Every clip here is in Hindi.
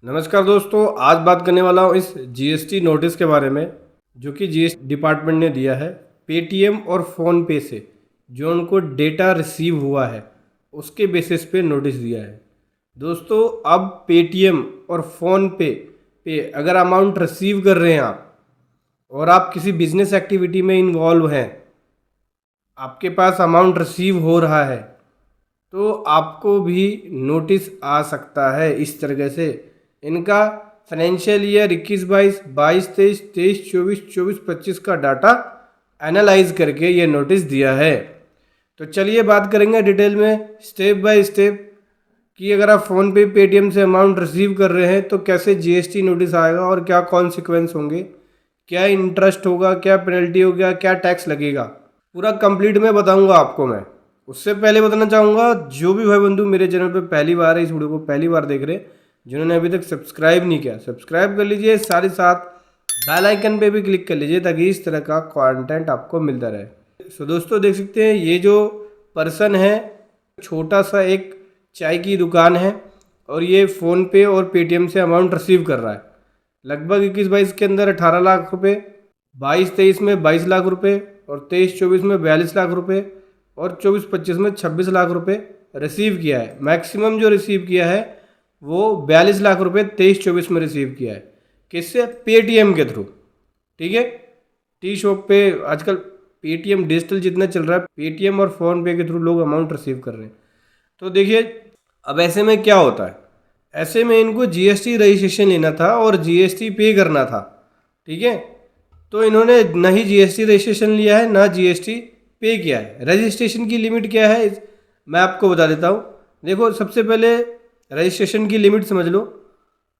नमस्कार दोस्तों, आज बात करने वाला हूँ इस जीएसटी नोटिस के बारे में जो कि जीएसटी डिपार्टमेंट ने दिया है पेटीएम और फ़ोनपे से। जो उनको डेटा रिसीव हुआ है उसके बेसिस पे नोटिस दिया है। दोस्तों, अब पेटीएम और फ़ोनपे पे अगर अमाउंट रिसीव कर रहे हैं आप और आप किसी बिजनेस एक्टिविटी में इन्वॉल्व हैं, आपके पास अमाउंट रिसीव हो रहा है, तो आपको भी नोटिस आ सकता है। इस तरीके से इनका फाइनेंशियल ईयर 21-22, 22-23, 23-24, 24-25 का डाटा एनालाइज करके ये नोटिस दिया है। तो चलिए बात करेंगे डिटेल में स्टेप बाय स्टेप कि अगर आप फ़ोनपे पेटीएम से अमाउंट रिसीव कर रहे हैं तो कैसे जीएसटी नोटिस आएगा और क्या कॉन्सिक्वेंस होंगे, क्या इंटरेस्ट होगा, क्या पेनल्टी होगा, क्या टैक्स लगेगा, पूरा कंप्लीट में बताऊंगा आपको मैं। उससे पहले बताना चाहूँगा, जो भी भाई बंधु मेरे चैनल पे पहली बार है, इस वीडियो को पहली बार देख रहे हैं, जिन्होंने अभी तक सब्सक्राइब नहीं किया सब्सक्राइब कर लीजिए, साथ ही साथ बेल आइकन पे भी क्लिक कर लीजिए ताकि इस तरह का कंटेंट आपको मिलता रहे। सो दोस्तों, देख सकते हैं ये जो पर्सन है, छोटा सा एक चाय की दुकान है और ये फ़ोनपे और पेटीएम से अमाउंट रिसीव कर रहा है। लगभग 21-22 के अंदर 18 लाख रुपये, 22-23 में 22 लाख रुपये और 23-24 में 42 लाख रुपये और 24-25 में 26 लाख रुपये रिसीव किया है। मैक्सिमम जो रिसीव किया है वो 42 लाख रुपये 23-24 में रिसीव किया है। किससे? पेटीएम के थ्रू। ठीक है, टी शॉप पे आजकल पेटीएम डिजिटल जितना चल रहा है, पेटीएम और फ़ोनपे के थ्रू लोग अमाउंट रिसीव कर रहे हैं। तो देखिए, अब ऐसे में क्या होता है, ऐसे में इनको जीएसटी रजिस्ट्रेशन लेना था और जीएसटी पे करना था। ठीक है, तो इन्होंने ना ही जीएसटी रजिस्ट्रेशन लिया है ना जीएसटी पे किया है। रजिस्ट्रेशन की लिमिट क्या है मैं आपको बता देता हूँ। देखो, सबसे पहले रजिस्ट्रेशन की लिमिट समझ लो।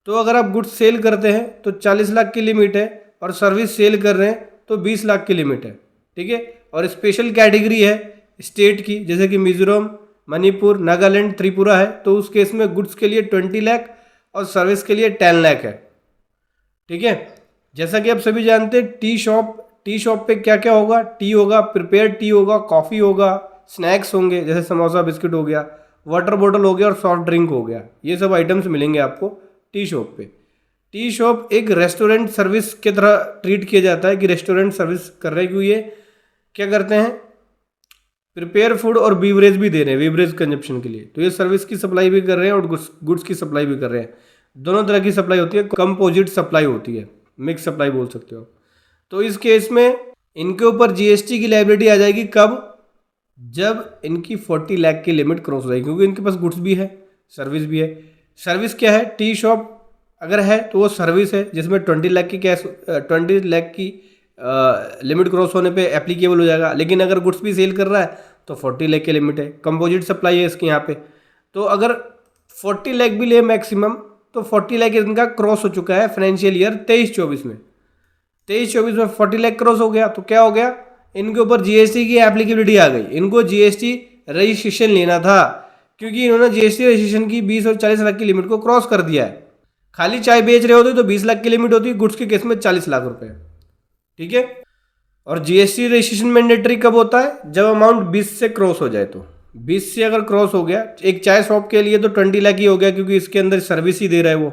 तो अगर आप गुड्स सेल करते हैं तो 40 लाख की लिमिट है और सर्विस सेल कर रहे हैं तो 20 लाख की लिमिट है। ठीक है, और स्पेशल कैटेगरी है स्टेट की, जैसे कि मिजोरम, मणिपुर, नागालैंड, त्रिपुरा है, तो उस केस में गुड्स के लिए 20 लाख और सर्विस के लिए 10 लाख है। ठीक है, जैसा कि आप सभी जानते हैं, टी शॉप पे क्या क्या होगा? टी होगा, प्रिपेयर टी होगा, कॉफ़ी होगा, स्नैक्स होंगे जैसे समोसा बिस्किट हो गया, वाटर बॉटल हो गया और सॉफ्ट ड्रिंक हो गया। ये सब आइटम्स मिलेंगे आपको टी शॉप पे। टी शॉप एक रेस्टोरेंट सर्विस की तरह ट्रीट किया जाता है कि रेस्टोरेंट सर्विस कर रहे हैं, क्योंकि ये क्या करते हैं, प्रिपेयर फूड और बीवरेज भी दे रहे हैं, बीवरेज कंजप्शन के लिए। तो ये सर्विस की सप्लाई भी कर रहे हैं और गुड्स की सप्लाई भी कर रहे हैं। दोनों तरह की सप्लाई होती है, कंपोजिट सप्लाई होती है, मिक्स सप्लाई बोल सकते हो। तो इस केस में इनके ऊपर जीएसटी की लायबिलिटी आ जाएगी कब? जब इनकी 40 लाख की लिमिट क्रॉस हो जाएगी, क्योंकि इनके पास गुड्स भी है, सर्विस भी है। सर्विस क्या है? टी शॉप अगर है तो वो सर्विस है जिसमें 20 लाख की कैश 20 लाख की लिमिट क्रॉस होने पे एप्लीकेबल हो जाएगा। लेकिन अगर गुड्स भी सेल कर रहा है तो 40 लाख की लिमिट है, कंपोजिट सप्लाई है इसके यहाँ पे। तो अगर 40 लाख भी ले मैक्सिमम, तो 40 लाख इनका क्रॉस हो चुका है फाइनेंशियल ईयर 23-24 में। 23-24 में 40 लाख क्रॉस हो गया तो क्या हो गया, इनके ऊपर जीएसटी की एप्लीकेबिलिटी आ गई। इनको जीएसटी रजिस्ट्रेशन लेना था क्योंकि इन्होंने जीएसटी रजिस्ट्रेशन की 20 और 40 लाख की लिमिट को क्रॉस कर दिया है। खाली चाय बेच रहे होते तो 20 लाख की लिमिट होती, गुड्स के केस में 40 लाख रुपए। ठीक है, और जीएसटी रजिस्ट्रेशन मैंडेटरी कब होता है? जब अमाउंट 20 से क्रॉस हो जाए। तो 20 से अगर क्रॉस हो गया, एक चाय शॉप के लिए तो 20 लाख ही हो गया क्योंकि इसके अंदर सर्विस ही दे रहा है वो।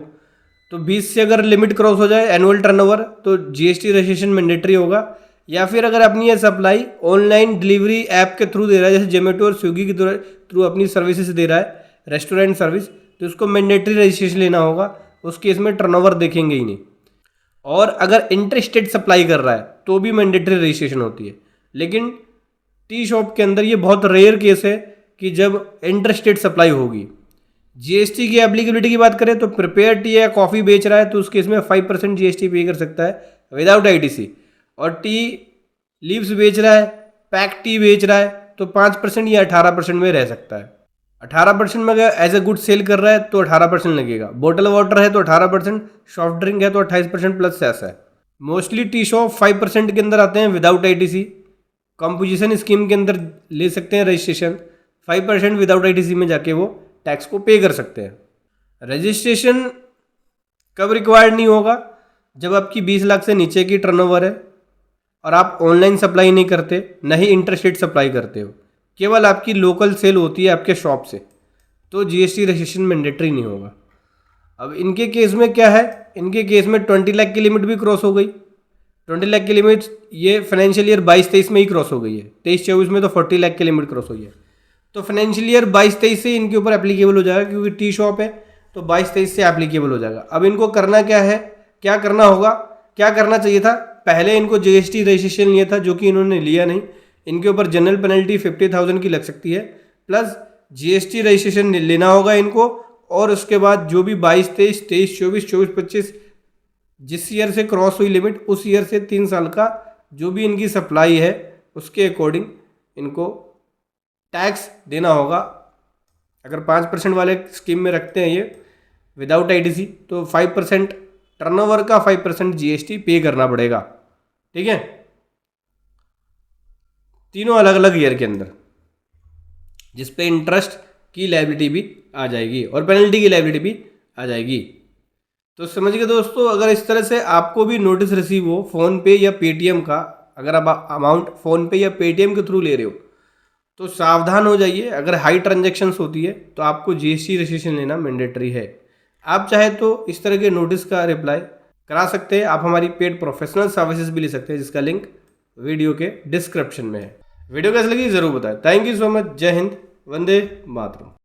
तो 20 से अगर लिमिट क्रॉस हो जाए एनुअल टर्नओवर, तो जीएसटी रजिस्ट्रेशन मैंडेटरी होगा। या फिर अगर अपनी ये सप्लाई ऑनलाइन डिलीवरी ऐप के थ्रू दे रहा है, जैसे जोमेटो और स्विगी के थ्रू अपनी सर्विसेज दे रहा है, रेस्टोरेंट सर्विस, तो उसको मैंडेटरी रजिस्ट्रेशन लेना होगा। उस केस में टर्नओवर देखेंगे ही नहीं। और अगर इंटरस्टेट सप्लाई कर रहा है तो भी मैंडेटरी रजिस्ट्रेशन होती है। लेकिन टी शॉप के अंदर ये बहुत रेयर केस है कि जब इंटरस्टेट सप्लाई होगी। जीएसटी की एप्लीकेबिलिटी की बात करें तो प्रिपेयर टी या कॉफ़ी बेच रहा है तो उस केस में 5% जीएसटी पे कर सकता है विदाउट आईटीसी। और टी लीव्स बेच रहा है, पैक टी बेच रहा है, तो 5% या 18% में रह सकता है। 18% में अगर एज ए गुड सेल कर रहा है तो 18% लगेगा। बोतल वाटर है तो 18%, सॉफ्ट ड्रिंक है तो 28% प्लस सेस है। मोस्टली टी शॉप 5% के अंदर आते हैं विदाउट आईटीसी। कंपोजिशन स्कीम के अंदर ले सकते हैं रजिस्ट्रेशन, 5% विदाउट आईटीसी में जाके वो टैक्स को पे कर सकते हैं। रजिस्ट्रेशन कब रिक्वायर्ड नहीं होगा? जब आपकी 20 लाख से नीचे की टर्नओवर है और आप ऑनलाइन सप्लाई नहीं करते, ना ही इंटरस्टेट सप्लाई करते हो, केवल आपकी लोकल सेल होती है आपके शॉप से, तो जीएसटी रजिस्ट्रेशन मैंडेटरी नहीं होगा। अब इनके केस में क्या है, इनके केस में 20 लाख की लिमिट भी क्रॉस हो गई। 20 लाख की लिमिट ये फाइनेंशियल ईयर 22-23 में ही क्रॉस हो गई है। 23-24 में तो 40 लाख की लिमिट क्रॉस हुई है। तो फाइनेंशियल ईयर 22-23 से इनके ऊपर एप्लीकेबल हो जाएगा, क्योंकि टी शॉप है तो 22-23 से एप्लीकेबल हो जाएगा। अब इनको करना क्या है, क्या करना होगा, क्या करना चाहिए था, पहले इनको जीएसटी रजिस्ट्रेशन लिया था जो कि इन्होंने लिया नहीं। इनके ऊपर जनरल पेनल्टी 50,000 की लग सकती है, प्लस जीएसटी रजिस्ट्रेशन लेना होगा इनको। और उसके बाद जो भी 22-23, 23-24, 24-25 जिस ईयर से क्रॉस हुई लिमिट, उस ईयर से 3 साल का जो भी इनकी सप्लाई है उसके अकॉर्डिंग इनको टैक्स देना होगा। अगर 5% वाले स्कीम में रखते हैं ये विदाउट आईटीसी, तो 5% टर्नओवर का 5% जीएसटी पे करना पड़ेगा। ठीक है, तीनों अलग अलग ईयर के अंदर, जिस पे इंटरेस्ट की लायबिलिटी भी आ जाएगी और पेनल्टी की लायबिलिटी भी आ जाएगी। तो समझ गए दोस्तों, अगर इस तरह से आपको भी नोटिस रिसीव हो फ़ोन पे या पेटीएम का, अगर आप अमाउंट फ़ोन पे या पेटीएम के थ्रू ले रहे हो तो सावधान हो जाइए। अगर हाई ट्रांजैक्शंस होती है तो आपको जीएसटी रजिस्ट्रेशन लेना मैंडेटरी है। आप चाहे तो इस तरह के नोटिस का रिप्लाई करा सकते हैं। आप हमारी पेड प्रोफेशनल सर्विसेज भी ले सकते हैं, जिसका लिंक वीडियो के डिस्क्रिप्शन में है। वीडियो कैसी लगी ज़रूर बताएं। Thank you so much. जय हिंद, वंदे मातरम।